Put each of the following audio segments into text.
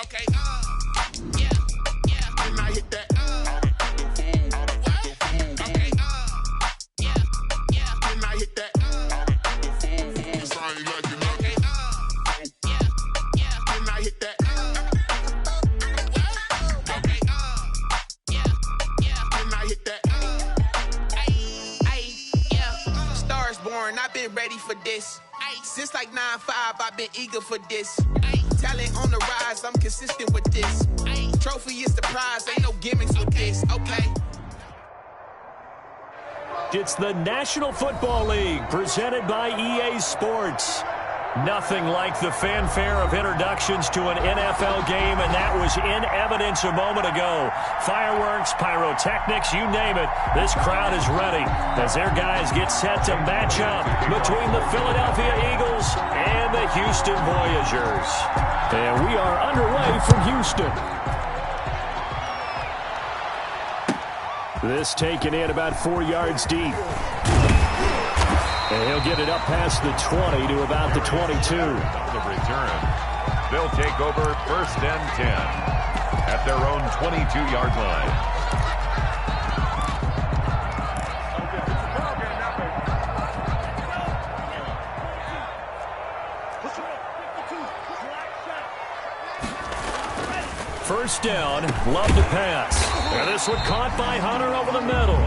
Okay, yeah, yeah. And I hit that. Okay, yeah, yeah. And I hit that. I ain't like it. Okay, yeah, yeah. And I hit that. Okay, yeah, yeah. And I hit that. Yeah. Stars born. I've been ready for this. Since like 9-5, I've been eager for this. Talent on the rise, I'm consistent with this. Trophy is the prize, ain't no gimmicks with this. Okay. It's the National Football League presented by EA Sports. Nothing like the fanfare of introductions to an NFL game, and that was in evidence a moment ago. Fireworks, pyrotechnics, you name it. This crowd is ready as their guys get set to match up between the Philadelphia Eagles and the Houston Voyagers. And we are underway from Houston. This taken in about 4 yards deep. And he'll get it up past the 20 to about the 22. The return. They'll take over 1st and 10 at their own 22-yard line. First down, love to pass. And this one caught by Hunter over the middle.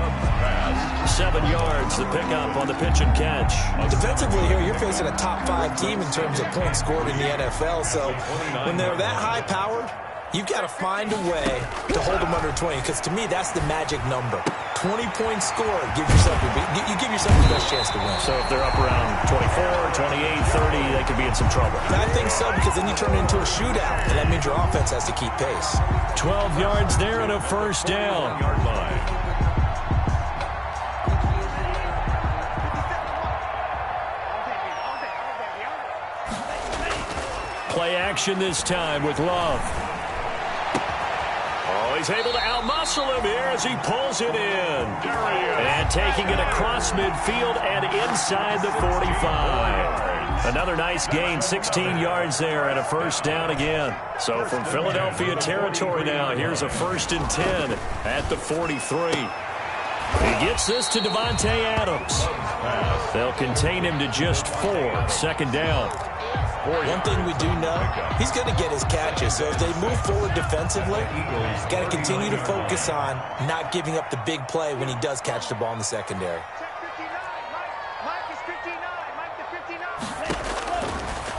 7 yards, the pickup on the pitch and catch. Defensively here, you're facing a top 5 team in terms of points scored in the NFL. So when they're that high-powered, you've got to find a way to hold them under 20. Because to me, that's the magic number. 20 points scored, you give yourself the best chance to win. So if they're up around 24, 28, 30, they could be in some trouble. I think so, because then you turn it into a shootout, and that means your offense has to keep pace. 12 yards there and a first down. Yard line. Play action this time with Love. Oh, he's able to outmuscle him here as he pulls it in. And taking it across midfield and inside the 45. Another nice gain, 16 yards there and a first down again. So from Philadelphia territory now, here's a 1st and 10 at the 43. He gets this to Devontae Adams. They'll contain him to just 4, 2nd down. One thing we do know, he's going to get his catches. So if they move forward defensively, got to continue to focus on not giving up the big play when he does catch the ball in the secondary.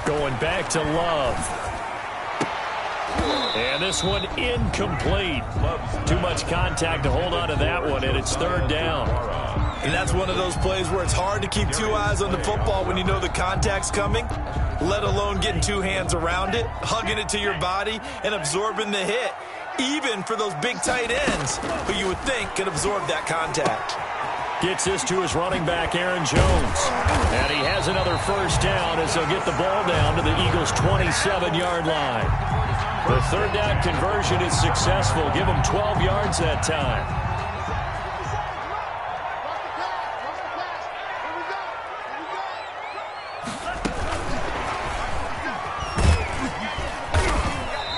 Going back to Love. And this one incomplete. Too much contact to hold on to that one, and it's 3rd down. And that's one of those plays where it's hard to keep 2 eyes on the football when you know the contact's coming, let alone getting 2 hands around it, hugging it to your body, and absorbing the hit, even for those big tight ends who you would think could absorb that contact. Gets this to his running back, Aaron Jones. And he has another first down as they'll get the ball down to the Eagles' 27-yard line. The 3rd down conversion is successful. Give them 12 yards that time.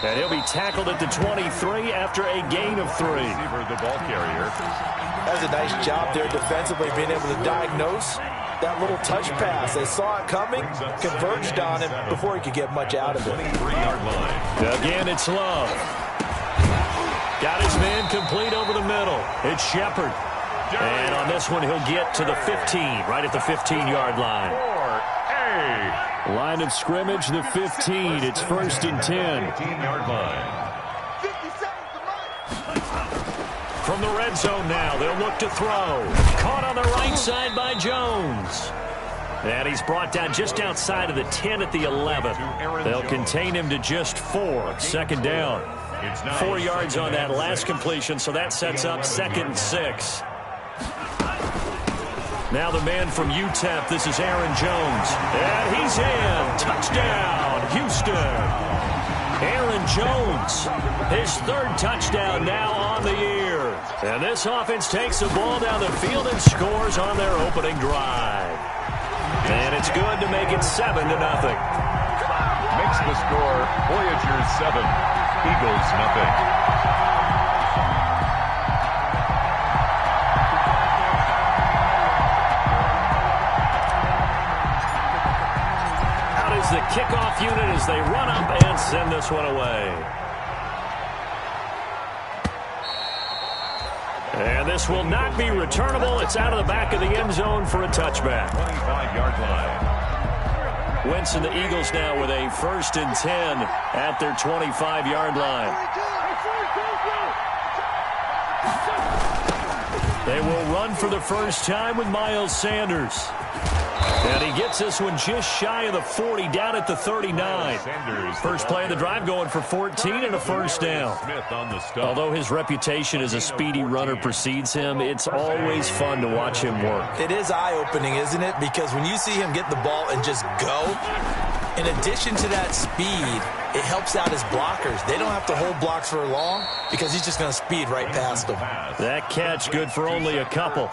And he'll be tackled at the 23 after a gain of 3. The ball carrier. That's a nice job there defensively, being able to diagnose that little touch pass. They saw it coming, converged on him before he could get much out of it. 23-yard line. Again, it's Love. Got his man complete over the middle. It's Shepard. And on this one, he'll get to the 15, right at the 15-yard line. Line of scrimmage, the 15. It's 1st and 10. 15-yard line. From the red zone now, they'll look to throw. Caught on the right side by Jones. And he's brought down just outside of the 10 at the 11. They'll contain him to just 4, 2nd down. 4 yards on that last completion, so that sets up 2nd and 6. Now the man from UTEP, this is Aaron Jones. And he's in. Touchdown, Houston. Aaron Jones, his 3rd touchdown now on the year. And this offense takes the ball down the field and scores on their opening drive. And it's good to make it 7-0. makes the score Voyagers 7, Eagles nothing. Out is the kickoff unit as they run up and send this one away. And this will not be returnable. It's out of the back of the end zone for a touchback. 25-yard line. Wentz and the Eagles now with a 1st and 10 at their 25-yard line. They will run for the first time with Miles Sanders. And he gets this one just shy of the 40, down at the 39. First play of the drive going for 14 and a first down. Although his reputation as a speedy runner precedes him, it's always fun to watch him work. It is eye-opening, isn't it? Because when you see him get the ball and just go, in addition to that speed, it helps out his blockers. They don't have to hold blocks for long because he's just going to speed right past them. That catch good for only a couple.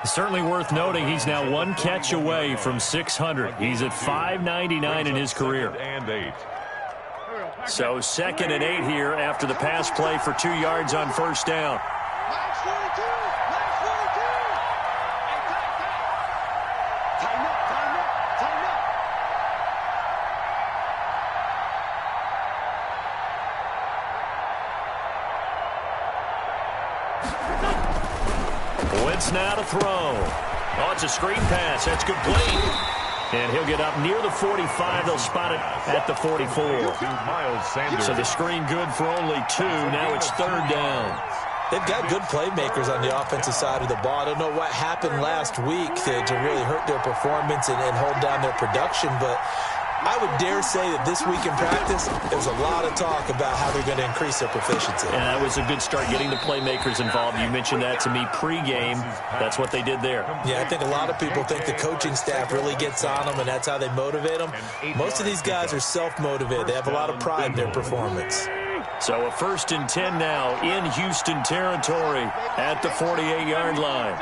Certainly worth noting he's now one catch away from 600. He's at 599 in his career. So 2nd and 8 here after the pass play for 2 yards on first down. Wentz now to throw. Oh, it's a screen pass. That's complete. And he'll get up near the 45. They'll spot it at the 44. So the screen good for only 2. Now it's 3rd down. They've got good playmakers on the offensive side of the ball. I don't know what happened last week to really hurt their performance and hold down their production, but I would dare say that this week in practice, there's a lot of talk about how they're going to increase their proficiency. And that was a good start, getting the playmakers involved. You mentioned that to me pregame. That's what they did there. Yeah, I think a lot of people think the coaching staff really gets on them, and that's how they motivate them. Most of these guys are self-motivated. They have a lot of pride in their performance. So a 1st and 10 now in Houston territory at the 48-yard line.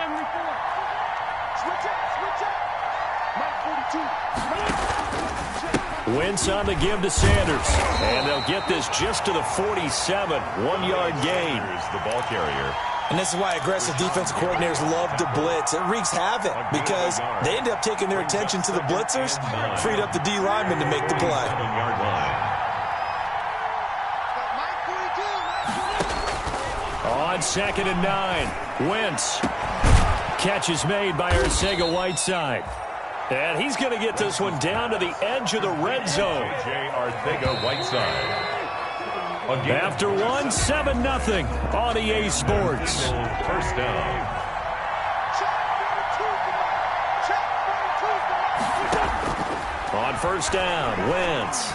Wentz on the give to Sanders. And they'll get this just to the 47. 1-yard gain. Here's the ball carrier. And this is why aggressive defensive coordinators love to blitz. It wreaks havoc because they end up taking their attention to the blitzers, freed up the D lineman to make the play. 7-yard line. On 2nd and 9, Wentz. Catch is made by Arcega-Whiteside. And he's going to get this one down to the edge of the red zone. Arcega-Whiteside. After 1, 7-0 on EA Sports. First down. On first down, Wentz.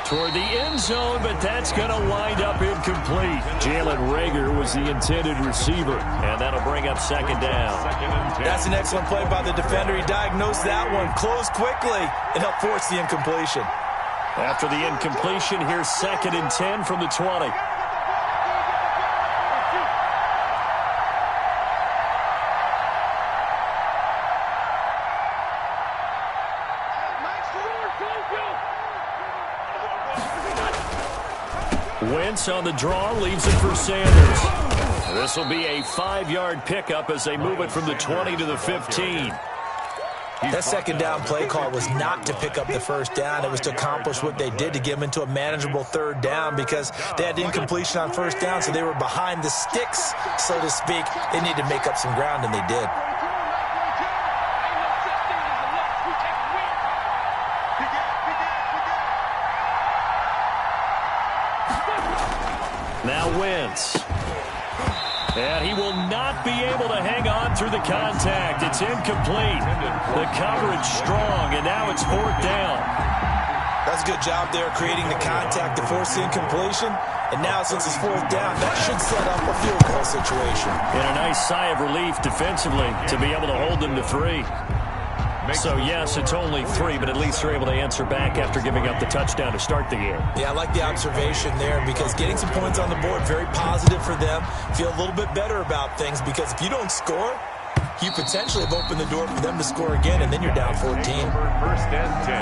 Toward the end zone, but that's going to wind up incomplete. Jalen Reagor was the intended receiver, and that'll bring up 2nd down. That's an excellent play by the defender. He diagnosed that one, closed quickly, and helped force the incompletion. After the incompletion, here's 2nd and 10 from the 20. Wentz on the draw, leaves it for Sanders. This will be a 5-yard pickup as they move it from the 20 to the 15. That 2nd down play call was not to pick up the first down. It was to accomplish what they did, to get them into a manageable 3rd down, because they had incompletion on first down, so they were behind the sticks, so to speak. They needed to make up some ground, and they did. Now Wentz. And he will not be able to hang on through the contact. It's incomplete. The coverage strong, and now it's 4th down. That's a good job there, creating the contact to force the incompletion. And now, since it's 4th down, that should set up a field goal situation. And a nice sigh of relief defensively to be able to hold them to 3. So, yes, it's only 3, but at least they're able to answer back after giving up the touchdown to start the game. Yeah, I like the observation there, because getting some points on the board, very positive for them. Feel a little bit better about things, because if you don't score, you potentially have opened the door for them to score again, and then you're down 14. First and 10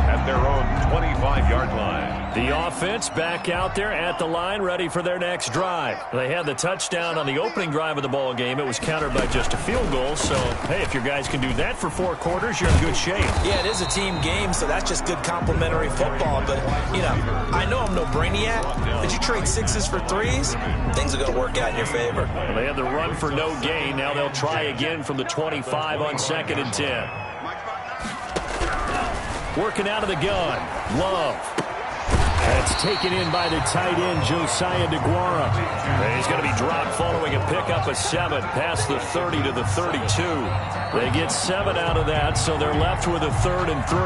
at their own 25-yard line. The offense back out there at the line, ready for their next drive. They had the touchdown on the opening drive of the ball game. It was countered by just a field goal. So, hey, if your guys can do that for 4 quarters, you're in good shape. Yeah, it is a team game, so that's just good complementary football. But, you know, I know I'm no brainiac, but you trade 6s for 3s, things are going to work out in your favor. Well, they had the run for no gain. Now they'll try again from the 25 on 2nd and 10. Working out of the gun. Love. That's taken in by the tight end, Josiah DeGuara. He's going to be dropped following a pickup of 7 past the 30 to the 32. They get 7 out of that, so they're left with a 3rd and 3.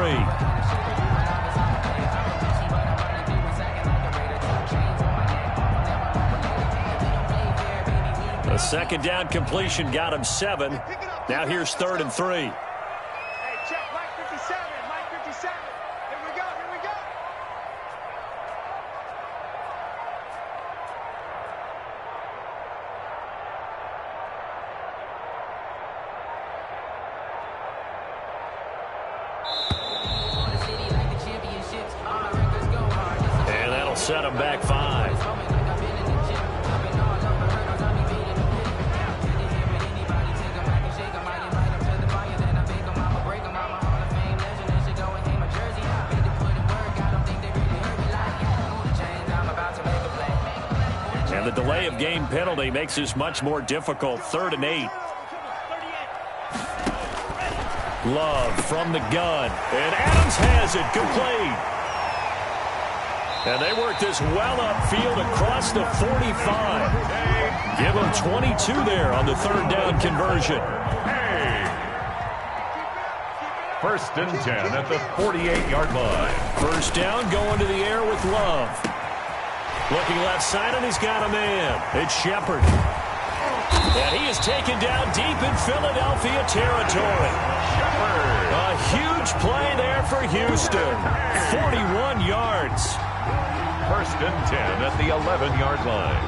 A 2nd down completion got him 7. Now here's 3rd and 3. Set him back 5. And the delay of game penalty makes this much more difficult. 3rd and 8. Love from the gun. And Adams has it complete. And they work this well upfield across the 45. Give them 22 there on the 3rd down conversion. First and 10 at the 48-yard line. 1st down going to the air with Love. Looking left side, and he's got a man. It's Shepard. And he is taken down deep in Philadelphia territory. A huge play there for Houston. 41 yards. First and 10 at the 11-yard line.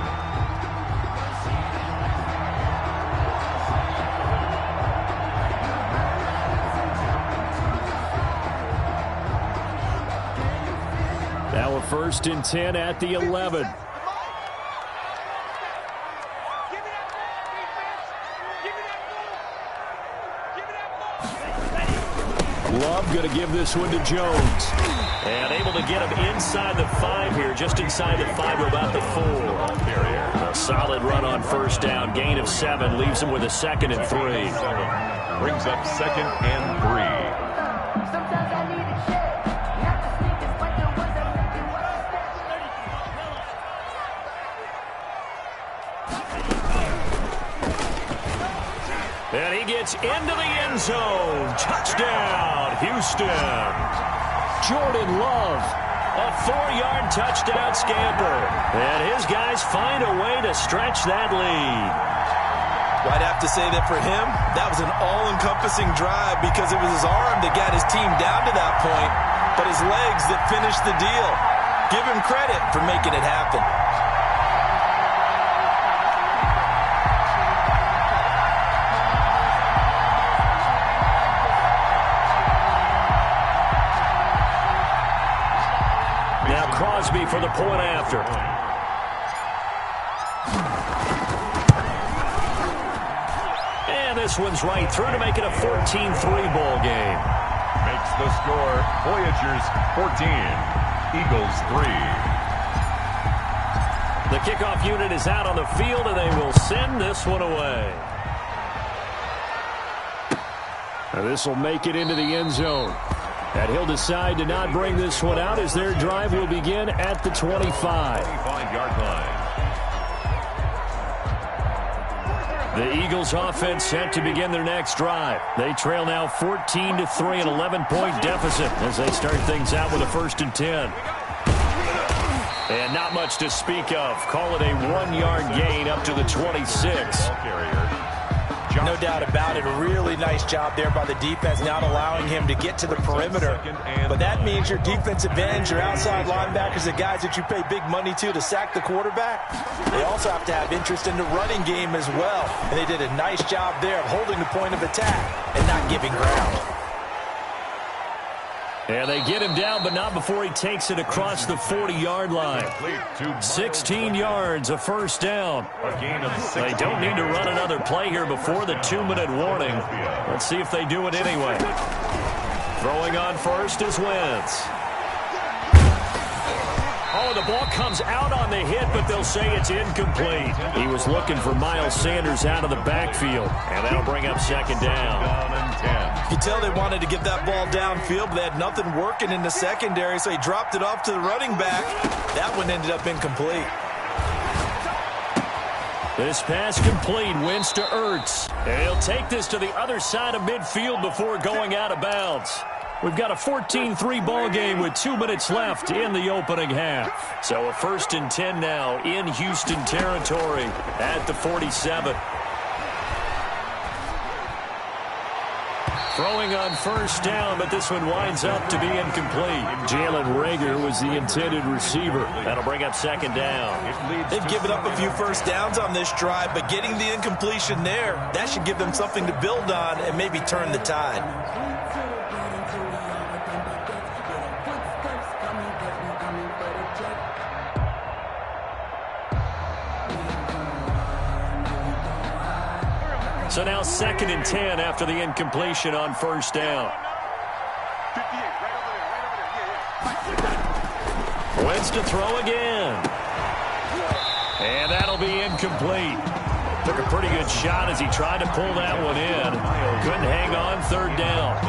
Now a 1st and 10 at the 11. Love going to give this one to Jones. And able to get him inside the 5 here, just inside the 5 to about the 4. A solid run on 1st down. Gain of 7 leaves him with a 2nd and 3. Brings up 2nd and 3. And he gets into the end zone. Touchdown, Houston. Jordan Love, a 4-yard touchdown scamper. And his guys find a way to stretch that lead. Well, I'd have to say that for him, that was an all-encompassing drive because it was his arm that got his team down to that point, but his legs that finished the deal. Give him credit for making it happen. Crosby for the point after. And this one's right through to make it a 14-3 ball game. Makes the score Voyagers 14, Eagles 3. The kickoff unit is out on the field, and they will send this one away. Now this will make it into the end zone. And he'll decide to not bring this one out as their drive will begin at the 25. 25-yard line. The Eagles offense set to begin their next drive. They trail now 14-3, an 11-point deficit as they start things out with a 1st and 10. And not much to speak of. Call it a 1-yard gain up to the 26. No doubt about it. A really nice job there by the defense, not allowing him to get to the perimeter. But that means your defensive ends, your outside linebackers, the guys that you pay big money to sack the quarterback, they also have to have interest in the running game as well. And they did a nice job there of holding the point of attack and not giving ground. And they get him down, but not before he takes it across the 40-yard line. 16 yards, a first down. They don't need to run another play here before the 2-minute warning. Let's see if they do it anyway. Throwing on first is Wentz. Oh, the ball comes out on the hit, but they'll say it's incomplete. He was looking for Miles Sanders out of the backfield, and that'll bring up second down. You can tell they wanted to get that ball downfield, but they had nothing working in the secondary, so he dropped it off to the running back. That one ended up incomplete. This pass complete, Wentz to Ertz. And he'll take this to the other side of midfield before going out of bounds. We've got a 14-3 ball game with 2 minutes left in the opening half. So a 1st and 10 now in Houston territory at the 47. Throwing on first down, but this one winds up to be incomplete. Jalen Reagor was the intended receiver. That'll bring up second down. They've given up a few first downs on this drive, but getting the incompletion there, that should give them something to build on and maybe turn the tide. So now 2nd and 10 after the incompletion on first down. Wentz to throw again. And that'll be incomplete. Took a pretty good shot as he tried to pull that one in. Couldn't hang on, 3rd down.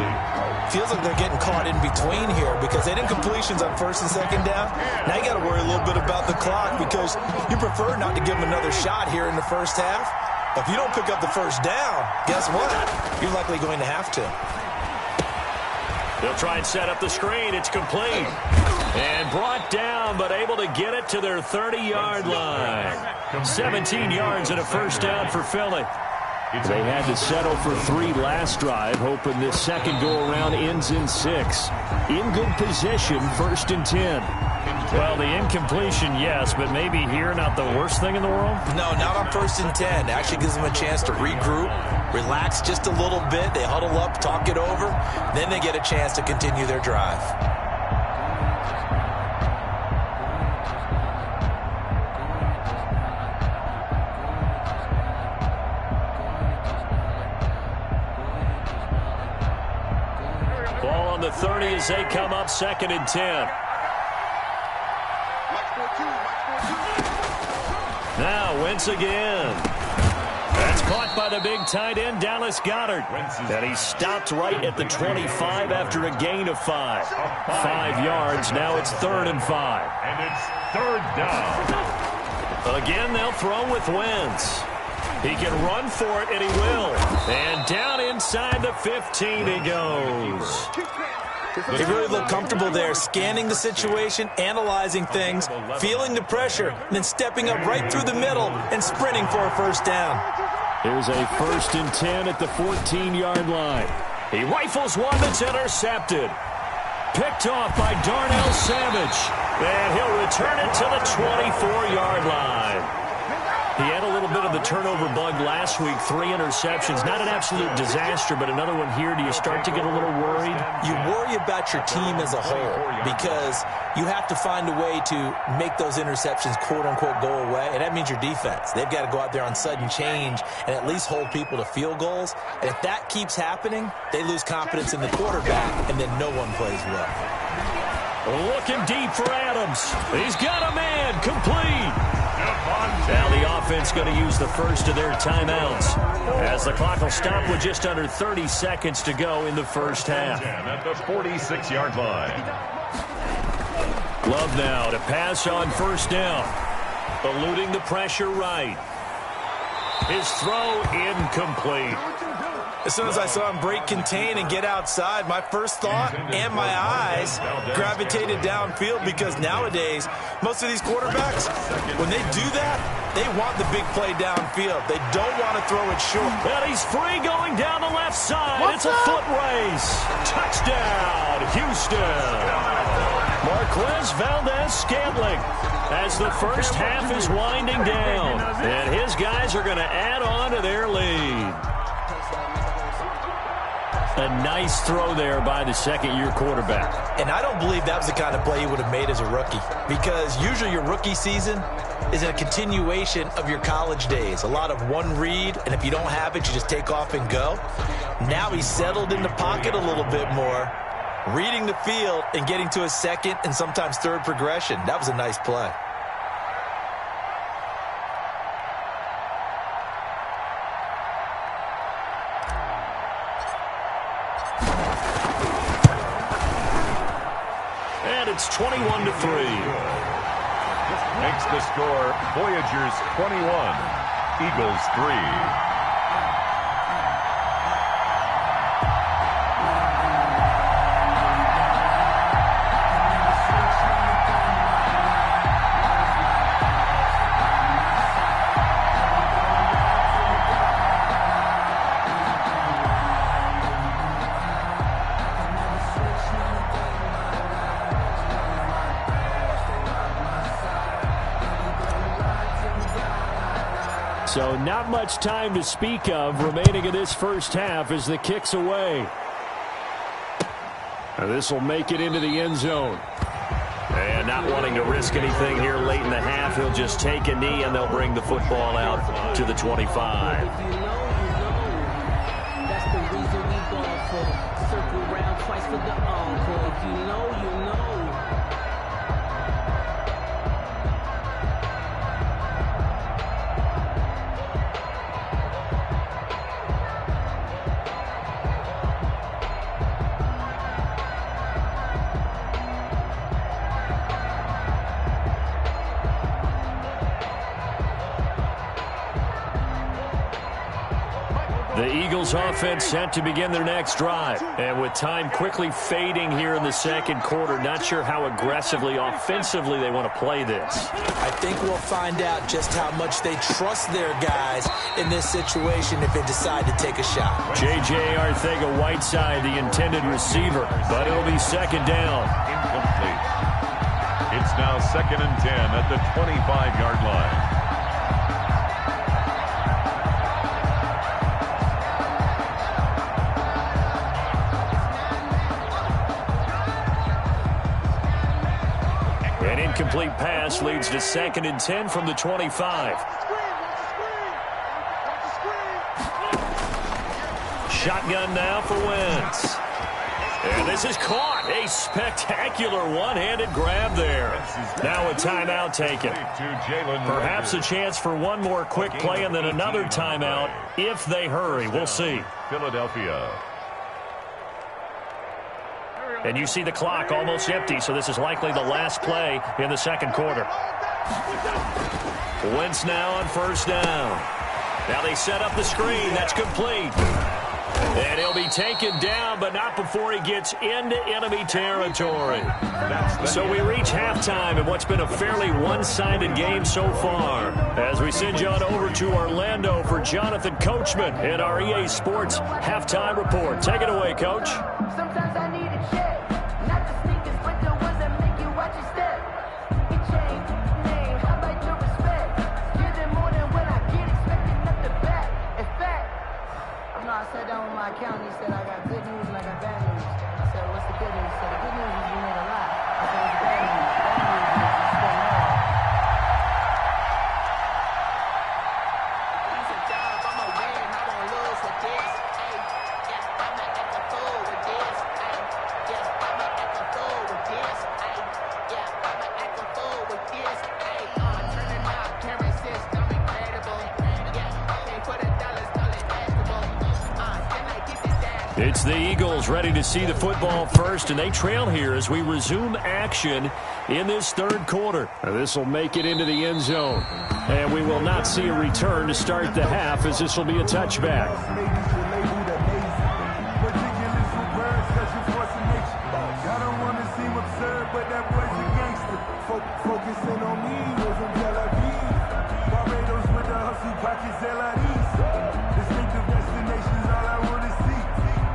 Feels like they're getting caught in between here because they had incompletions on 1st and 2nd down. Now you got to worry a little bit about the clock because you prefer not to give them another shot here in the first half. If you don't pick up the first down, guess what? You're likely going to have to. They'll try and set up the screen. It's complete. And brought down, but able to get it to their 30-yard line. 17 yards and a first down for Philly. They had to settle for 3 last drive, hoping this second go-around ends in 6. In good position, 1st and 10. Well, the incompletion, yes, but maybe here not the worst thing in the world? No, not on 1st and 10. It actually gives them a chance to regroup, relax just a little bit. They huddle up, talk it over. Then they get a chance to continue their drive. Ball on the 30 as they come up 2nd and 10. Now Wentz again. That's caught by the big tight end, Dallas Goedert. And he stopped right at the 25 after a gain of 5. 5 yards. Now it's 3rd and 5. And it's 3rd down. Again, they'll throw with Wentz. He can run for it, and he will. And down inside the 15 he goes. They really look comfortable there, scanning the situation, analyzing things, feeling the pressure, and then stepping up right through the middle and sprinting for a first down. Here's a 1st and 10 at the 14-yard line. He rifles one that's intercepted. Picked off by Darnell Savage. And he'll return it to the 24-yard line. He had a little bit of the turnover bug last week, 3 interceptions. Not an absolute disaster, but another one here. Do you start to get a little worried? You worry about your team as a whole because you have to find a way to make those interceptions, quote-unquote, go away, and that means your defense. They've got to go out there on sudden change and at least hold people to field goals. And if that keeps happening, they lose confidence in the quarterback, and then no one plays well. Looking deep for Adams. He's got a man. Complete. Now the offense going to use the first of their timeouts as the clock will stop with just under 30 seconds to go in the first half. At the 46-yard line. Love now to pass on first down. Eluding the pressure right. His throw incomplete. As soon as I saw him break contain and get outside, my first thought and my eyes gravitated downfield, because nowadays, most of these quarterbacks, when they do that, they want the big play downfield. They don't want to throw it short. And he's free going down the left side. It's a foot race. Touchdown, Houston. Marquez Valdez-Scantling as the first half is winding down. And his guys are going to add on to their lead. A nice throw there by the second-year quarterback. And I don't believe that was the kind of play he would have made as a rookie, because usually your rookie season is a continuation of your college days. A lot of one read, and if you don't have it, you just take off and go. Now he's settled in the pocket a little bit more, reading the field and getting to a second and sometimes third progression. That was a nice play. It's 21-3. Makes the score Voyagers 21, Eagles 3. So not much time to speak of remaining in this first half as the kick's away. This will make it into the end zone. And not wanting to risk anything here late in the half, he'll just take a knee and they'll bring the football out to the 25. That's the reason we go for circle round twice for the encore. If you know, you know. The Eagles offense set to begin their next drive. And with time quickly fading here in the second quarter, not sure how aggressively, offensively they want to play this. I think we'll find out just how much they trust their guys in this situation if they decide to take a shot. J.J. Arcega-Whiteside, the intended receiver, but it'll be second down. Incomplete. It's now 2nd and 10 at the 25-yard line. An incomplete pass leads to 2nd and 10 from the 25. Shotgun now for Wentz. And this is caught. A spectacular one-handed grab there. Now a timeout taken. Perhaps a chance for one more quick play and then another timeout if they hurry. We'll see. Philadelphia. And you see the clock almost empty, so this is likely the last play in the second quarter. Wentz now on first down. Now they set up the screen. That's complete. And he'll be taken down, but not before he gets into enemy territory. So we reach halftime in what's been a fairly one-sided game so far. As we send you on over to Orlando for Jonathan Coachman in our EA Sports Halftime Report. Take it away, Coach. Sometimes I need a check. Not the sneakers, but the ones that make you watch your step. It changed name, how about your respect? Give them more than what I get, expecting nothing back. In fact, you know, I sat down with my accountant, he said I got good news and I got bad news. I said, what's the good news? He said, the good news is you made a lot. I said, what's the bad news? The bad news is you spent more. These are jobs, I'ma win, I won't lose with this. Hey, yeah, I'ma act a fool with this. Hey, yeah, I'ma act a fool with this. Hey, yeah, I'ma act a fool with this. Hey, turning my camera system incredible. Yeah, they put $1, call it basketball. Then I get the dash. It's the Eagles ready to see the football first, and they trail here as we resume action in this third quarter. This will make it into the end zone, and we will not see a return to start the half as this will be a touchback. but that boy's a gangster. Focusing on me, was from Tel Aviv. Barbados with the hustle, pockets LIDs. Distinctive destinations, all I wanna see.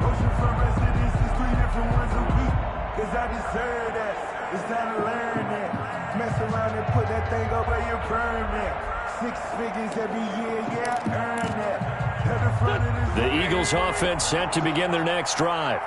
Oceanfront residences, 3 different ones a week. Cause I deserve that, it's time to learn that. Mess around and put that thing up where you burn that. 6 figures every year, yeah, I earn that. At the front of this The Eagles offense set to begin their next drive.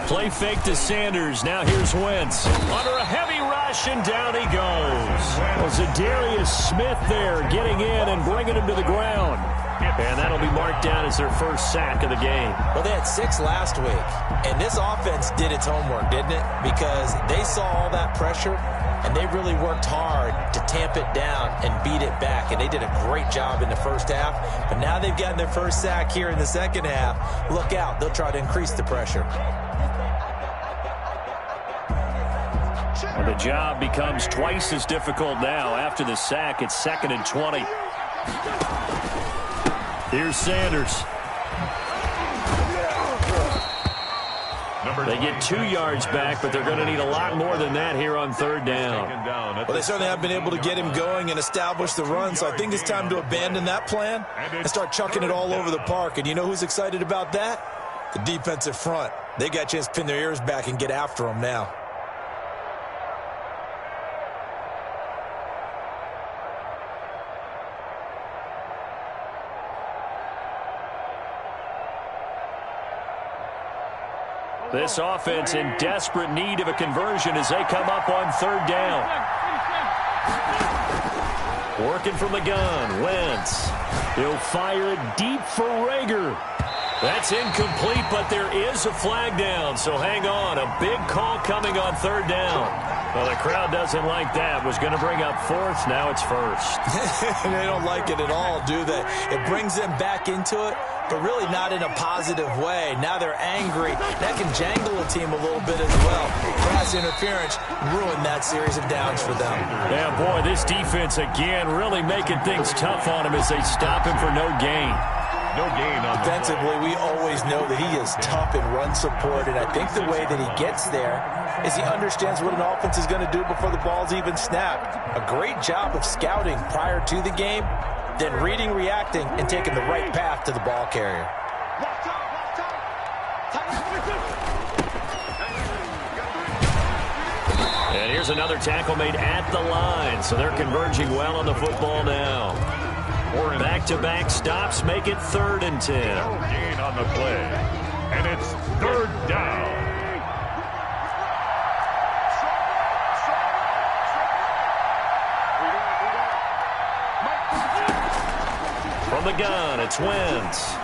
Play fake to Sanders. Now here's Wentz. Under a heavy rush, and down he goes. Well, Zadarius Smith there getting in and bringing him to the ground. And that'll be marked down as their first sack of the game. Well, they had 6 last week, and this offense did its homework, didn't it? Because they saw all that pressure, and they really worked hard to tamp it down and beat it back. And they did a great job in the first half. But now they've gotten their first sack here in the second half. Look out. They'll try to increase the pressure. And the job becomes twice as difficult now. After the sack, it's 2nd and 20. Here's Sanders. They get 2 yards back, but they're going to need a lot more than that here on 3rd down. Well, they certainly have been able to get him going and establish the run, so I think it's time to abandon that plan and start chucking it all over the park. And you know who's excited about that? The defensive front. They got a chance to pin their ears back and get after him now. This offense in desperate need of a conversion as they come up on 3rd down. Working from the gun, Wentz. He'll fire it deep for Rager. That's incomplete, but there is a flag down, so hang on. A big call coming on 3rd down. Well, the crowd doesn't like that. Was going to bring up 4th. Now it's 1st. They don't like it at all, do they? It brings them back into it, but really not in a positive way. Now they're angry. That can jangle a team a little bit as well. Pass interference ruined that series of downs for them. Yeah, boy, this defense again really making things tough on him as they stop him for no gain. No gain on defensively. We always know that he is tough in run support, and I think the way that he gets there is he understands what an offense is going to do before the ball's even snapped. A great job of scouting prior to the game, then reading, reacting, and taking the right path to the ball carrier. And here's another tackle made at the line, so they're converging well on the football now. Back-to-back stops make it 3rd and 10. gain on the play, and it's 3rd down. From the gun, it's Wentz.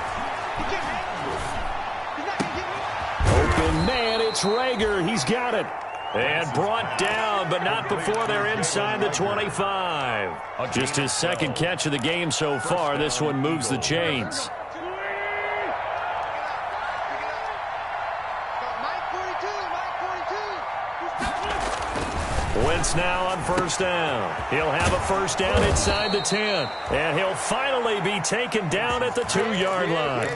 Open man, it's Rager. He's got it. And brought down, but not before they're inside the 25. Just his 2nd catch of the game so far. This one moves the chains. Wentz now on 1st down. He'll have a 1st down inside the 10. And he'll finally be taken down at the 2-yard line.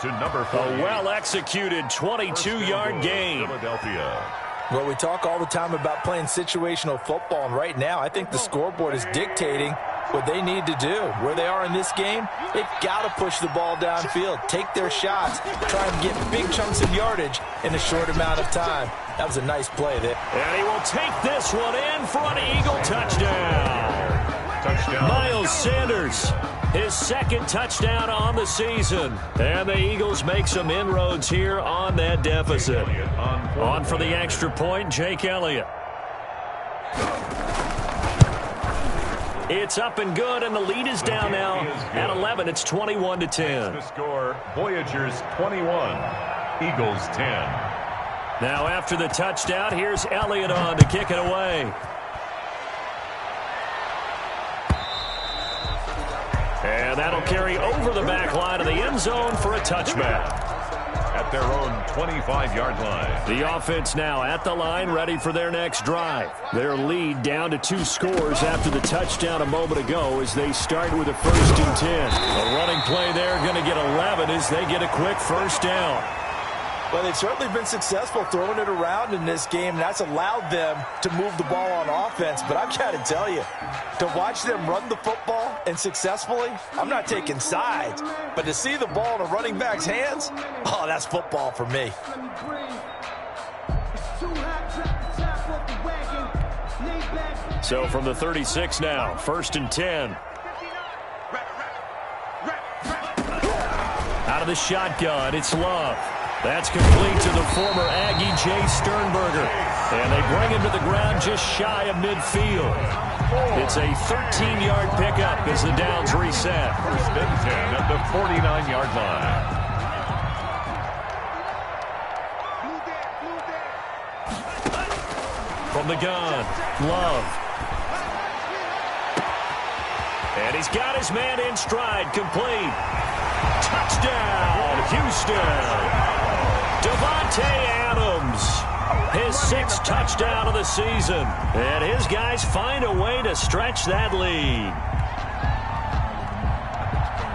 To number 4. A well-executed 22-yard gain. Philadelphia. Well, we talk all the time about playing situational football, and right now I think the scoreboard is dictating what they need to do. Where they are in this game, they've got to push the ball downfield, take their shots, try and get big chunks of yardage in a short amount of time. That was a nice play there. And he will take this one in for an Eagle touchdown. Miles Sanders, his 2nd touchdown on the season. And the Eagles make some inroads here on that deficit. On for the extra point, Jake Elliott. It's up and good, and the lead is down now at 11. It's 21-10. The score, Voyagers 21, Eagles 10. Now after the touchdown, here's Elliott on to kick it away. And that'll carry over the back line of the end zone for a touchback. At their own 25-yard line. The offense now at the line, ready for their next drive. Their lead down to 2 scores after the touchdown a moment ago as they start with a 1st and 10. A running play there, going to get 11 as they get a quick 1st down. Well, they've certainly been successful throwing it around in this game, and that's allowed them to move the ball on offense. But I've got to tell you, to watch them run the football and successfully, I'm not taking sides. But to see the ball in a running back's hands, oh, that's football for me. So from the 36 now, 1st and 10. Out of the shotgun, it's Love. That's complete to the former Aggie, Jay Sternberger. And they bring him to the ground just shy of midfield. It's a 13-yard pickup as the downs reset. 1st and 10 at the 49-yard line. From the gun, Love. And he's got his man in stride, complete. Touchdown, Houston. Devontae Adams, his 6th touchdown of the season. And his guys find a way to stretch that lead.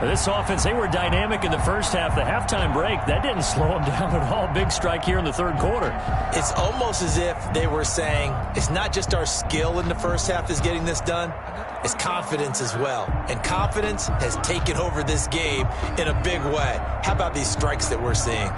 This offense, they were dynamic in the first half. The halftime break, that didn't slow them down at all. Big strike here in the 3rd quarter. It's almost as if they were saying, it's not just our skill in the first half that's getting this done, it's confidence as well. And confidence has taken over this game in a big way. How about these strikes that we're seeing?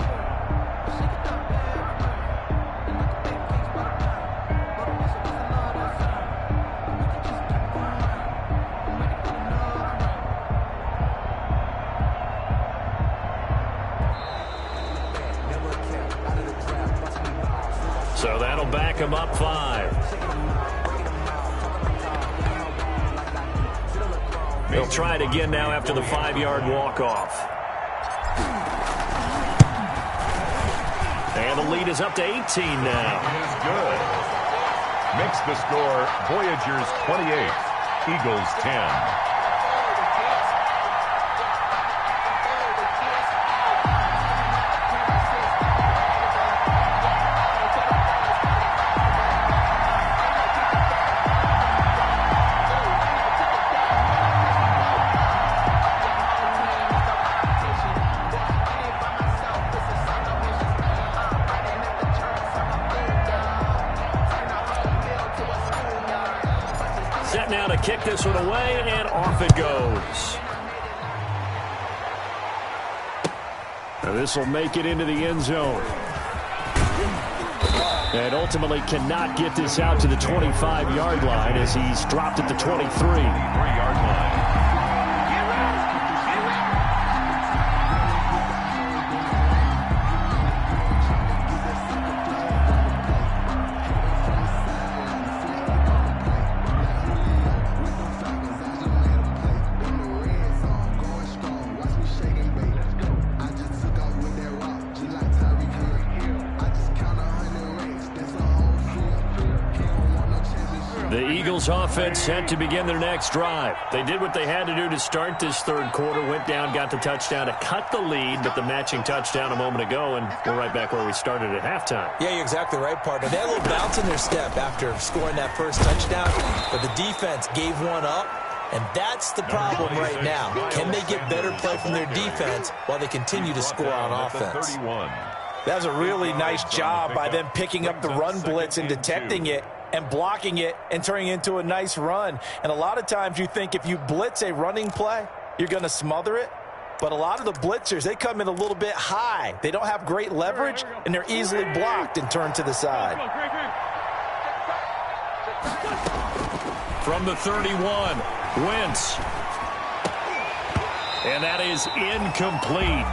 So that'll back him up 5. They'll try it again now after the 5-yard walk-off. And the lead is up to 18 now. Is good. Makes the score Voyagers 28, Eagles 10. Now to kick this one away, and off it goes. Now this will make it into the end zone. And ultimately cannot get this out to the 25-yard line as he's dropped at the 23-yard line. Offense set to begin their next drive. They did what they had to do to start this 3rd quarter, went down, got the touchdown to cut the lead, but the matching touchdown a moment ago, and we're right back where we started at halftime. Yeah, you're exactly right, partner. They had a little bounce in their step after scoring that first touchdown, but the defense gave one up, and that's the problem right now. Can they get better play from their defense while they continue to score on offense? That was a really nice job by them picking up the run blitz and detecting it and blocking it and turning it into a nice run. And a lot of times you think if you blitz a running play, you're going to smother it. But a lot of the blitzers, they come in a little bit high. They don't have great leverage, and they're easily blocked and turned to the side. From the 31, Wentz. And that is incomplete.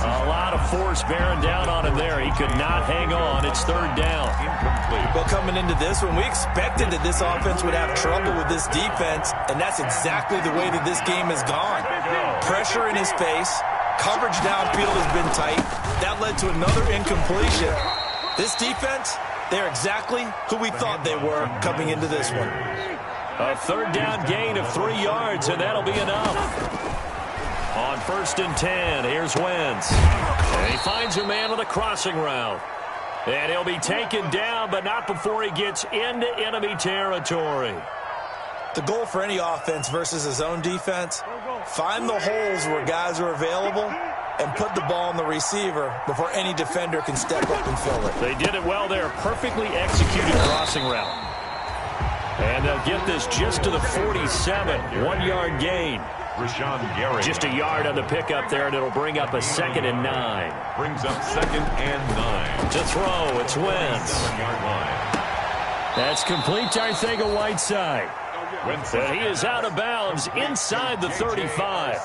A lot of force bearing down on him there. He could not hang on. It's 3rd down. Incomplete. Well, coming into this one, we expected that this offense would have trouble with this defense, and that's exactly the way that this game has gone. Pressure in his face. Coverage downfield has been tight. That led to another incompletion. This defense, they're exactly who we thought they were coming into this one. A 3rd down gain of 3 yards, and that'll be enough. On 1st and 10, here's Wentz. And he finds a man on the crossing route. And he'll be taken down, but not before he gets into enemy territory. The goal for any offense versus his own defense, find the holes where guys are available and put the ball on the receiver before any defender can step up and fill it. They did it well there. Perfectly executed crossing route. And they'll get this just to the 47. 1-yard gain. Gary. Just a yard on the pickup there, and it'll bring up a 2nd and 9. Brings up 2nd and 9. To throw, it's Wentz. 7-yard line. That's complete to Arcega-Whiteside. But he is out of bounds inside the 35.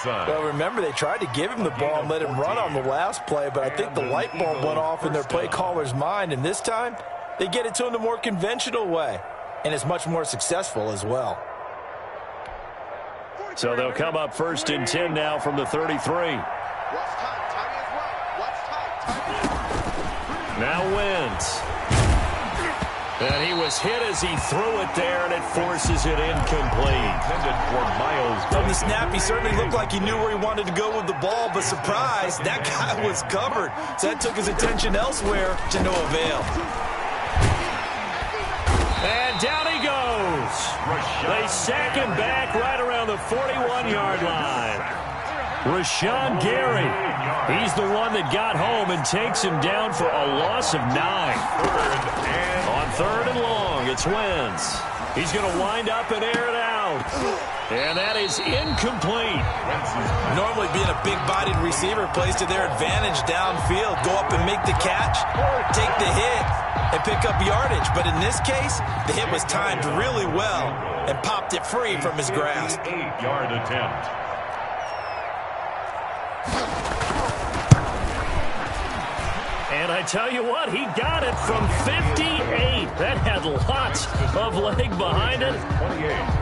Well, remember, they tried to give him the ball and let him run on the last play, but I think the light bulb went off in their play caller's mind, and this time they get it to him the more conventional way, and it's much more successful as well. So they'll come up 1st and 10 now from the 33. Now Wentz. And he was hit as he threw it there, and it forces it incomplete. From the snap, he certainly looked like he knew where he wanted to go with the ball, but surprise, that guy was covered. So that took his attention elsewhere to no avail. And down he goes. They sack him back right around the 41-yard line. Rashawn Gary, he's the one that got home and takes him down for a loss of 9. On 3rd and long, it's Wentz. He's going to wind up and air it out. And that is incomplete. Normally being a big-bodied receiver plays to their advantage downfield. Go up and make the catch, take the hit, and pick up yardage. But in this case, the hit was timed really well and popped it free from his grasp. 8-yard attempt. And I tell you what, he got it from 58. That had lots of leg behind it.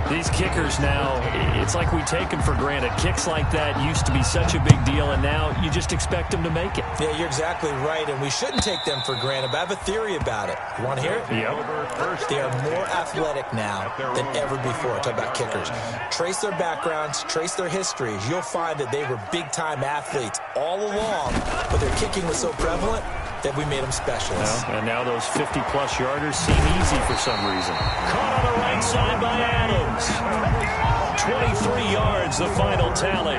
These kickers now, it's like we take them for granted. Kicks like that used to be such a big deal, and now you just expect them to make it. Yeah, you're exactly right, and we shouldn't take them for granted. But I have a theory about it. You want to hear it? Yep. They are more athletic now than ever before. Talk about kickers. Trace their backgrounds, trace their histories. You'll find that they were big-time athletes all along, but their kicking was so prevalent that we made them specialists. And now those 50-plus yarders seem easy for some reason. Caught on the right side by Adams. 23 yards, the final tally.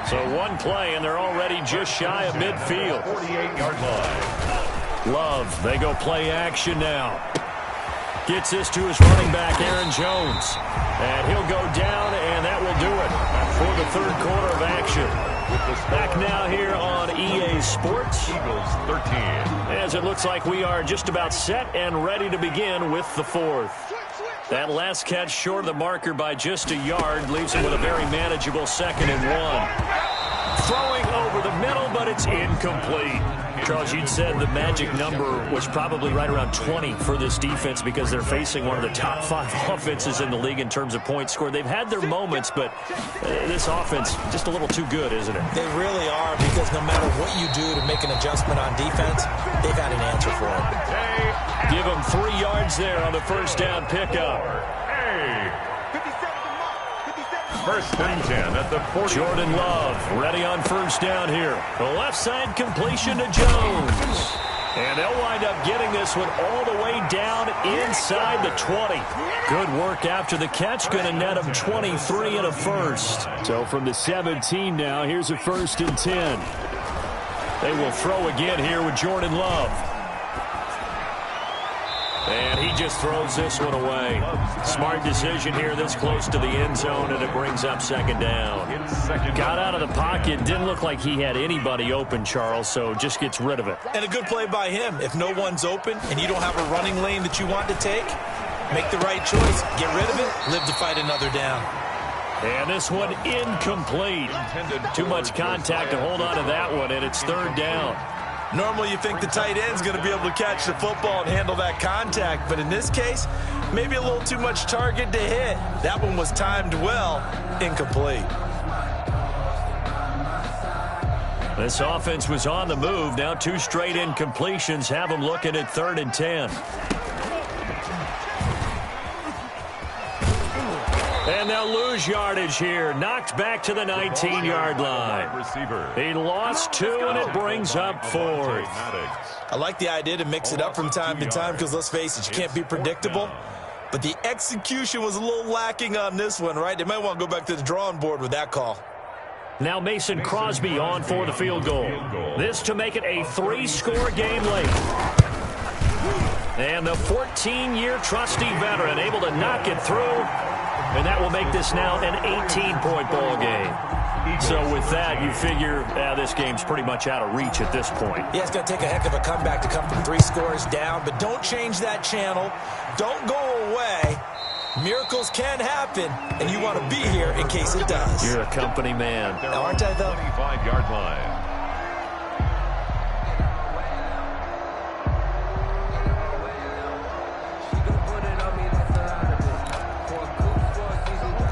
So one play, and they're already just shy of midfield. 48-yard line. Love, they go play action now. Gets this to his running back, Aaron Jones. And he'll go down, and that will do it for the 3rd quarter of action. Back now here on EA Sports. Eagles 13. As it looks like we are just about set and ready to begin with the 4th. That last catch short of the marker by just a yard leaves him with a very manageable 2nd and 1. Throwing over the middle, but it's incomplete. Charles, you'd said the magic number was probably right around 20 for this defense because they're facing one of the top 5 offenses in the league in terms of points scored. They've had their moments, but this offense just a little too good, isn't it? They really are, because no matter what you do to make an adjustment on defense, they've had an answer for it. Give them 3 yards there on the 1st down pickup. 1st and 10 at the 40. Jordan Love ready on 1st down here. The left side completion to Jones. And they'll wind up getting this one all the way down inside the 20. Good work after the catch. Going to net them 23 and a 1st. So from the 17 now, here's a 1st and 10. They will throw again here with Jordan Love. And he just throws this one away. Smart decision here this close to the end zone, and it brings up 2nd down. Got out of the pocket. Didn't look like he had anybody open, Charles, so just gets rid of it. And a good play by him. If no one's open and you don't have a running lane that you want to take, make the right choice. Get rid of it. Live to fight another down. And this one incomplete. Too much contact to hold on to that one, and it's 3rd down. Normally you think the tight end's going to be able to catch the football and handle that contact, but in this case, maybe a little too much target to hit. That one was timed well, incomplete. This offense was on the move. Now 2 straight incompletions have them looking at 3rd and 10. And they'll lose yardage here. Knocked back to the 19-yard line. He lost 2, and it brings up 4th. I like the idea to mix it up from time to time because, let's face it, you can't be predictable. But the execution was a little lacking on this one, right? They might want to go back to the drawing board with that call. Now Mason Crosby on for the field goal. This to make it a 3-score game late. And the 14-year trusty veteran able to knock it through. And that will make this now an 18-point ball game. So with that, you figure this game's pretty much out of reach at this point. Yeah, it's going to take a heck of a comeback to come from 3 scores down, but don't change that channel. Don't go away. Miracles can happen, and you want to be here in case it does. You're a company man. Now, aren't I, though? 25-yard line.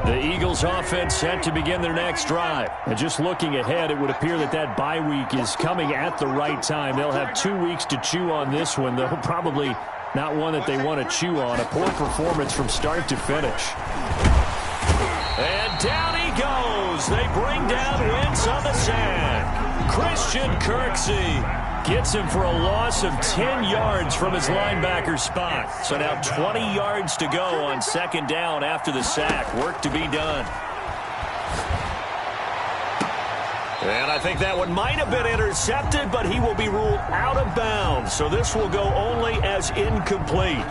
The Eagles offense set to begin their next drive. And just looking ahead, it would appear that bye week is coming at the right time. They'll have 2 weeks to chew on this one, though probably not one that they want to chew on. A poor performance from start to finish. And down he goes. They bring down Wentz on the sack. Christian Kirksey gets him for a loss of 10 yards from his linebacker spot. So now 20 yards to go on second down after the sack. Work to be done. And I think that one might have been intercepted, but he will be ruled out of bounds. So this will go only as incomplete.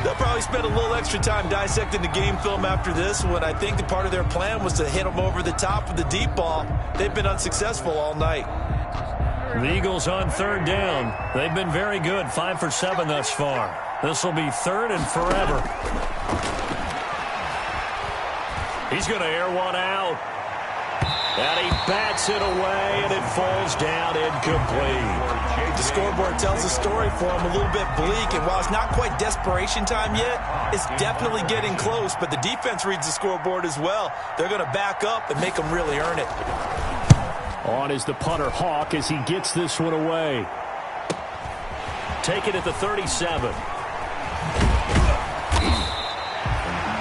They'll probably spend a little extra time dissecting the game film after this one. I think the part of their plan was to hit them over the top with the deep ball. They've been unsuccessful all night. The Eagles on third down. They've been very good, 5 for 7 thus far. This will be third and forever. He's going to air one out. And he bats it away, and it falls down incomplete. The scoreboard tells a story for him, a little bit bleak, and while it's not quite desperation time yet, it's definitely getting close, but the defense reads the scoreboard as well. They're going to back up and make them really earn it. On is the punter Hawk as he gets this one away. Take it at the 37.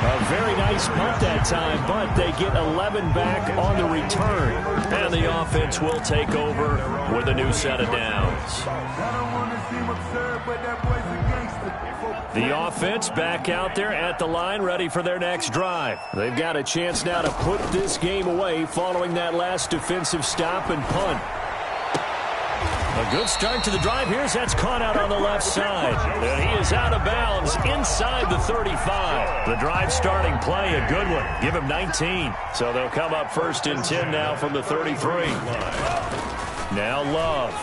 A very nice punt that time, but they get 11 back on the return. And the offense will take over with a new set of downs. The offense back out there at the line, ready for their next drive. They've got a chance now to put this game away following that last defensive stop and punt. A good start to the drive here as that's caught out on the left side. And he is out of bounds inside the 35. The drive starting play, a good one. Give him 19. So they'll come up first and 10 now from the 33. Now Love.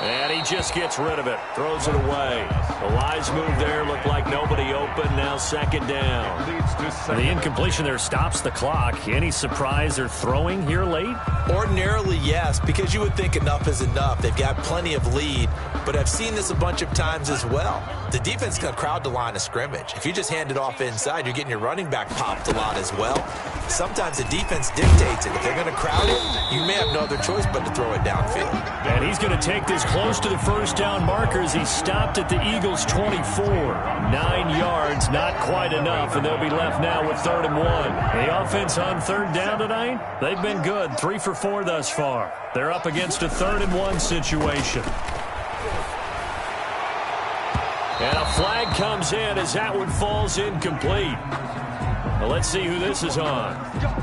And he just gets rid of it. Throws it away. The wise move there. Looked like nobody open. Now second down. The incompletion there stops the clock. Any surprise they're throwing here late? Ordinarily, yes, because you would think enough is enough. They've got plenty of lead, but I've seen this a bunch of times as well. The defense can crowd the line of scrimmage. If you just hand it off inside, you're getting your running back popped a lot as well. Sometimes the defense dictates it. If they're going to crowd it, you may have no other choice but to throw it downfield. And he's going to take this close to the first down marker as he stopped at the Eagles' 24. 9 yards, not quite enough, and they'll be left now with 3rd and 1. The offense on third down tonight, they've been good, 3 for 4 thus far. They're up against a 3rd and 1 situation. And a flag comes in as that one falls incomplete. Well, let's see who this is on.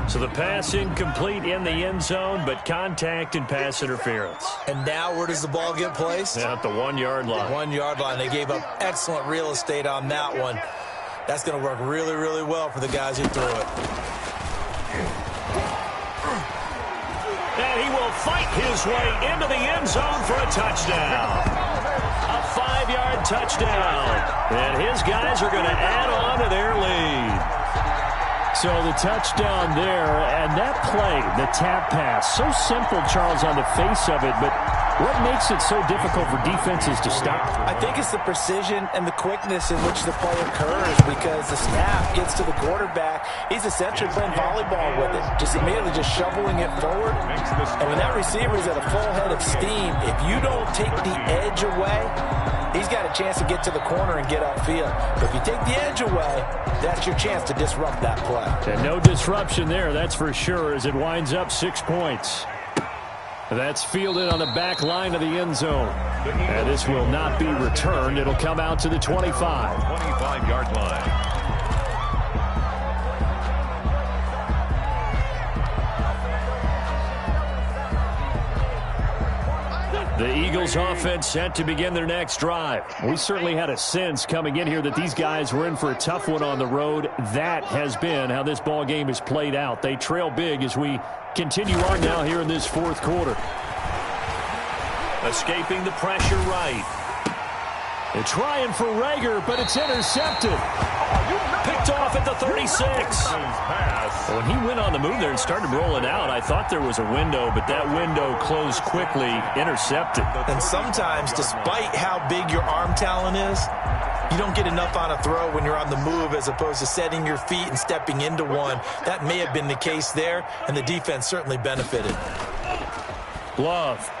So the pass incomplete in the end zone, but contact and pass interference. And now where does the ball get placed? At the 1 yard line. 1 yard line. They gave up excellent real estate on that one. That's going to work really, really well for the guys who threw it. And he will fight his way into the end zone for a touchdown. A 5-yard touchdown. And his guys are going to add on to their lead. So the touchdown there, and that play, the tap pass, so simple, Charles, on the face of it, but what makes it so difficult for defenses to stop? I think it's the precision and the quickness in which the play occurs, because the snap gets to the quarterback. He's essentially playing volleyball with it, just immediately just shoveling it forward. And when that receiver is at a full head of steam, if you don't take the edge away, he's got a chance to get to the corner and get upfield. But if you take the edge away, that's your chance to disrupt that play. And no disruption there, that's for sure, as it winds up 6 points. That's fielded on the back line of the end zone. And this will not be returned. It'll come out to the 25. 25-yard line. The Eagles offense set to begin their next drive. We certainly had a sense coming in here that these guys were in for a tough one on the road. That has been how this ball game is played out. They trail big as we continue on now here in this fourth quarter. Escaping the pressure right. They're trying for Rager, but it's intercepted. Picked off at the 36. When he went on the move there and started rolling out, I thought there was a window, but that window closed quickly, intercepted. And sometimes, despite how big your arm talent is, you don't get enough on a throw when you're on the move as opposed to setting your feet and stepping into one. That may have been the case there, and the defense certainly benefited. Love.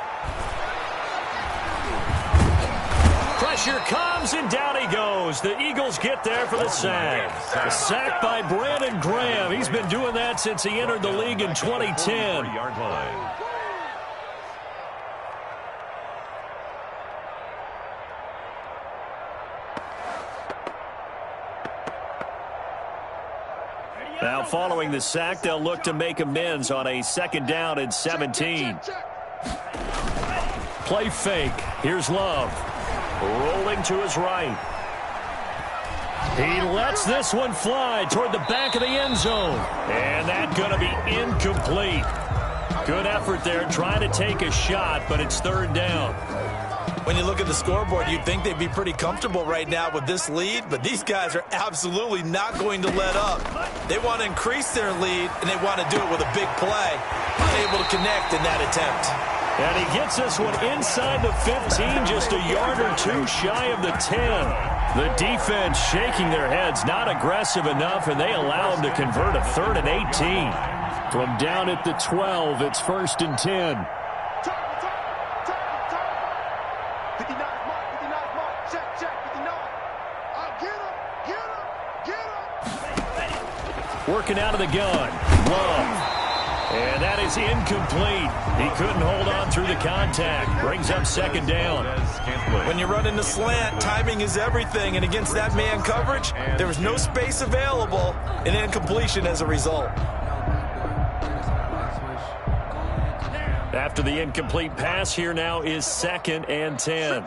Pressure comes, and down he goes. The Eagles get there for the sack. A sack by Brandon Graham. He's been doing that since he entered the league in 2010. Now following the sack, they'll look to make amends on a 2nd down and 17. Play fake. Here's Love. Rolling to his right. He lets this one fly toward the back of the end zone. And that's going to be incomplete. Good effort there trying to take a shot, but it's 3rd down. When you look at the scoreboard, you'd think they'd be pretty comfortable right now with this lead, but these guys are absolutely not going to let up. They want to increase their lead, and they want to do it with a big play. Unable to connect in that attempt. And he gets this one inside the 15, just a yard or two shy of the 10. The defense shaking their heads, not aggressive enough, and they allow him to convert a 3rd and 18. From down at the 12, it's 1st and 10. Working out of the gun. Love. And that is incomplete. He couldn't hold on through the contact. Brings up 2nd down. When you run in the slant, timing is everything. And against that man coverage, there was no space available. And incompletion as a result. After the incomplete pass, here now is 2nd and 10.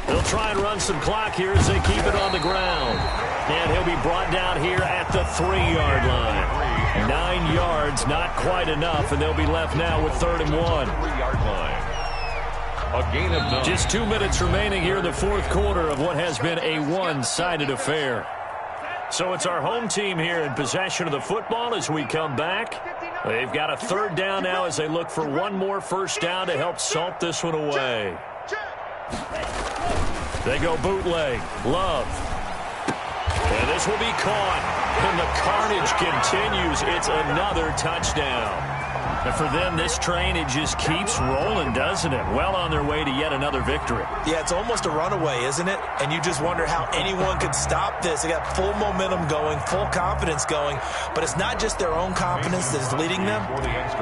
They'll try and run some clock here as they keep it on the ground. And he'll be brought down here at the 3-yard line. 9 yards, not quite enough, and they'll be left now with 3rd and 1. 3-yard line. A gain of 9. Just 2 minutes remaining here in the fourth quarter of what has been a one-sided affair. So it's our home team here in possession of the football as we come back. They've got a 3rd down now as they look for one more 1st down to help salt this one away. They go bootleg. Love. And this will be caught. And the carnage continues. It's another touchdown. And for them, this train, it just keeps rolling, doesn't it? Well on their way to yet another victory. Yeah, it's almost a runaway, isn't it? And you just wonder how anyone could stop this. They got full momentum going, full confidence going. But it's not just their own confidence that's leading them.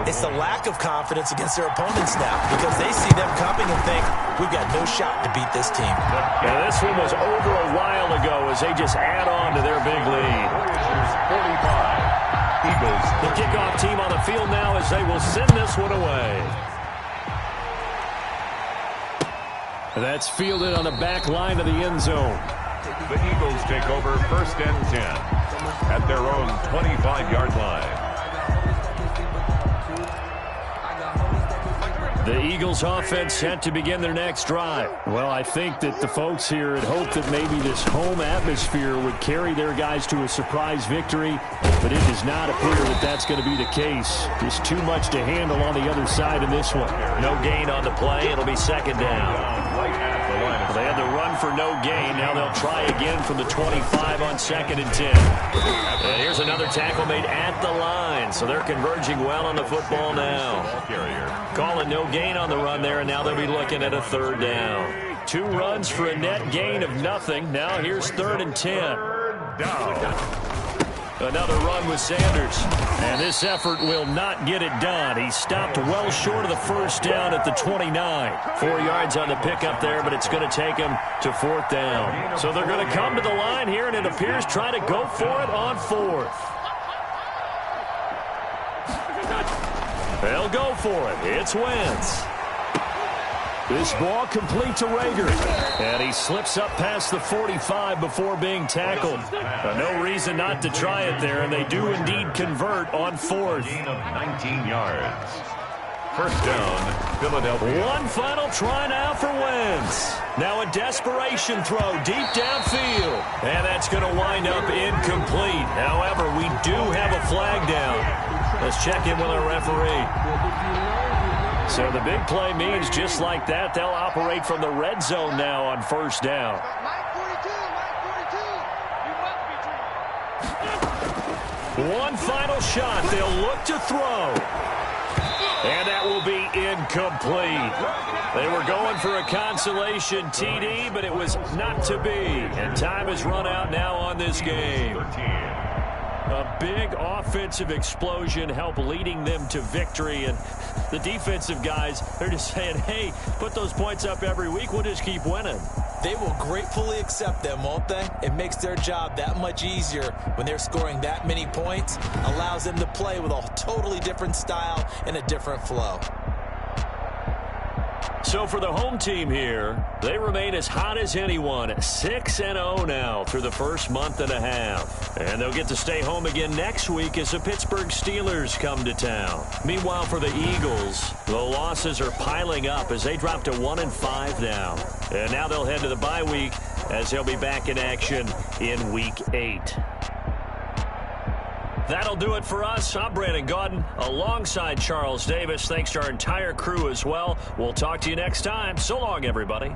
It's the lack of confidence against their opponents now because they see them coming and think, we've got no shot to beat this team. Now, this one was over a while ago as they just add on to their big lead. 45. Eagles. The kickoff team on the field now as they will send this one away. That's fielded on the back line of the end zone. The Eagles take over 1st and 10 at their own 25-yard line. The Eagles offense set to begin their next drive. Well, I think that the folks here had hoped that maybe this home atmosphere would carry their guys to a surprise victory, but it does not appear that that's going to be the case. Just too much to handle on the other side in this one. No gain on the play. It'll be 2nd down. They had the run for no gain. Now they'll try again from the 25 on 2nd and 10. And here's another tackle made at the line, so they're converging well on the football now. Calling no gain on the run there, and now they'll be looking at a 3rd down. 2 runs for a net gain of nothing. Now here's 3rd and 10. Another run with Sanders. And this effort will not get it done. He stopped well short of the 1st down at the 29. 4 yards on the pickup there, but it's going to take him to 4th down. So they're going to come to the line here, and it appears trying to go for it on 4th. They'll go for it. It's Wentz. This ball complete to Rager. And he slips up past the 45 before being tackled. No reason not to try it there, and they do indeed convert on fourth. Gain of 19 yards. First down, Philadelphia. One final try now for Wentz. Now a desperation throw deep downfield. And that's going to wind up incomplete. However, we do have a flag down. Let's check in with our referee. So the big play means just like that, they'll operate from the red zone now on first down. One final shot. They'll look to throw. And that will be incomplete. They were going for a consolation TD, but it was not to be. And time has run out now on this game. A big offensive explosion helped leading them to victory. And the defensive guys, they're just saying, hey, put those points up every week. We'll just keep winning. They will gratefully accept them, won't they? It makes their job that much easier when they're scoring that many points. Allows them to play with a totally different style and a different flow. So for the home team here, they remain as hot as anyone. 6-0 now through the first month and a half. And they'll get to stay home again next week as the Pittsburgh Steelers come to town. Meanwhile, for the Eagles, the losses are piling up as they drop to 1-5 now. And now they'll head to the bye week as they'll be back in action in Week 8. That'll do it for us. I'm Brandon Gaudin alongside Charles Davis. Thanks to our entire crew as well. We'll talk to you next time. So long, everybody.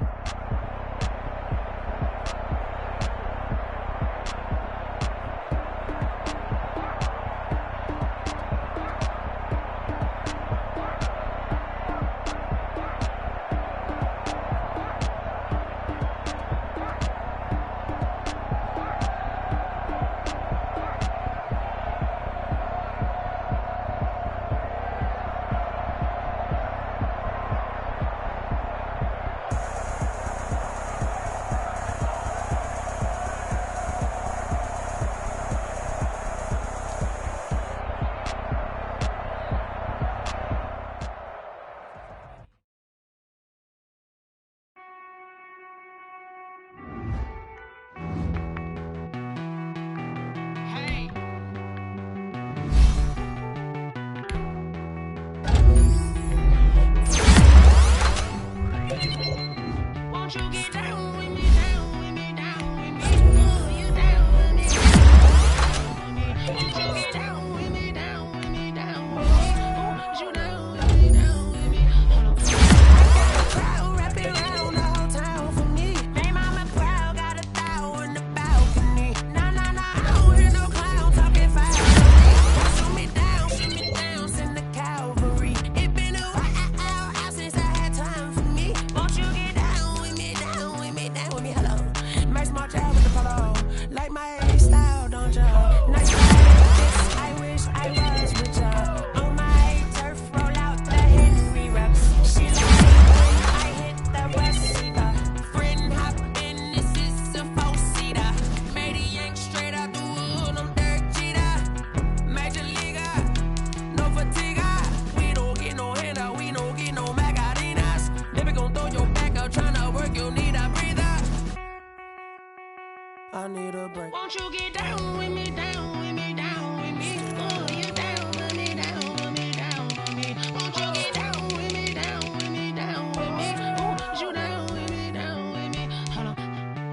I need a break. Won't you get down with me, down with me, down with me? Oh, you down with me, down with me, down with me. Won't you get down with me, down with me, down with me? Oh, you down with me, down with me. Hold on.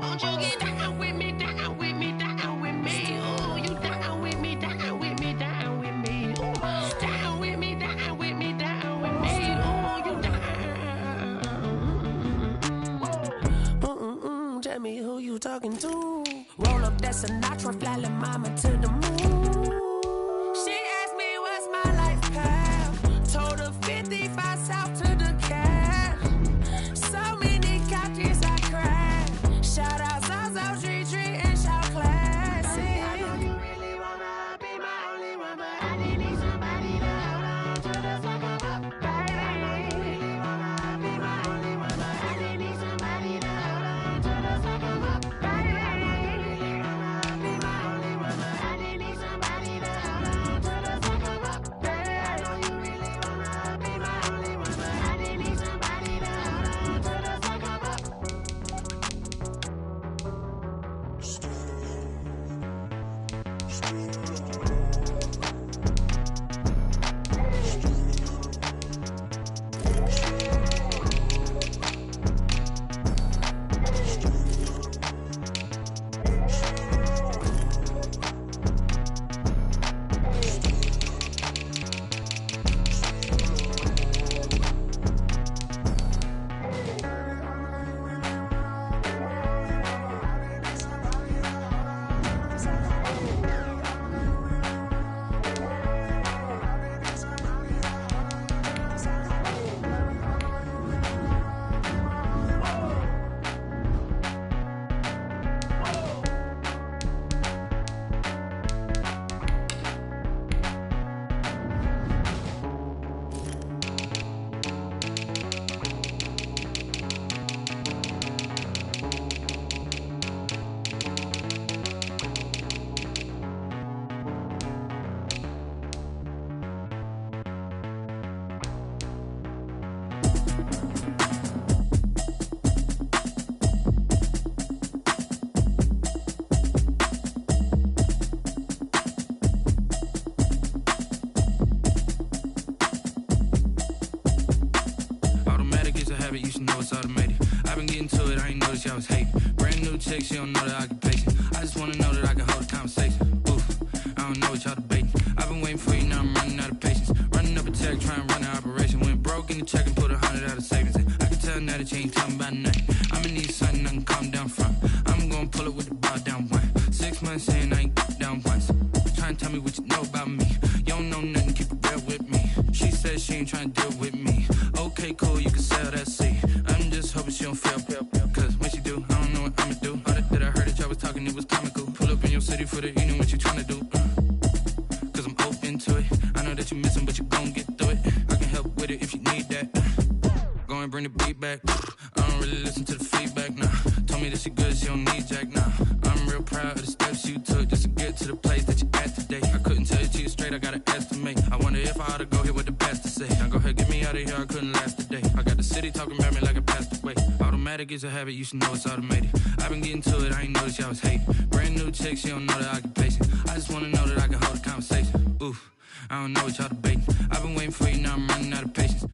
Won't you get down with me, down with me, down with me? Oh, you down with me, down with me, down with me. Oh, down with me, down with me, down with me. Oh, you down. Tell me who you talking to. Roll up that Sinatra, fly la mama to the moon. She asked me what's my life path. Told her 55 south to the cash. So many couches I crashed. Shout out Zaza, Tree Tree, and shout classic. I know you really wanna be my only one, but I didn't need somebody to hold on to the fuck up, baby. I know you really wanna be my only one, but I didn't need somebody to hold on to the fuck up, baby. getting to it, I ain't noticed y'all was hating. Brand new chick, she don't know the occupation. I just wanna know that I can hold a conversation. Oof, I don't know what y'all debating. I've been waiting for you, now I'm running out of patience. Running up a check, trying to run an operation. Went broke in the check and put 100 out of savings in. I can tell now that you ain't talking about nothing. I'ma need something I can calm down from. I'm gonna pull it with the bar down one. 6 months in, I ain't down once. Trying to tell me what you know about me. You don't know nothing, keep it real with me. She said she ain't trying to deal with me. Okay, cool, you can sell that seat. I'm just hoping she don't fail. Cause when she do, I don't know what I'ma do. All that I heard that y'all was talking, it was comical. Pull up in your city for the evening, what you trying to do? Cause I'm open to it. I know that you missing, but you gon' get through it. I can help with it if you need that. Go and bring the beat back. I don't really listen to the feedback, nah. Told me that she good, she don't need jack, nah. I'm real proud of the steps you took just to get to the place that you at today. I couldn't tell you to you straight, I gotta estimate. I wonder if I ought to go here with the best to say. Now go ahead, get me out of here, I couldn't last a day. I got the city talking about me like I passed away. Automatic is a habit, you should know it's automated. I've been getting to it, I ain't noticed y'all was hating. Brand new chick, she don't know the occupation. I just wanna know that I can hold a conversation. Oof, I don't know what y'all debating. I've been waiting for you, now I'm running out of patience.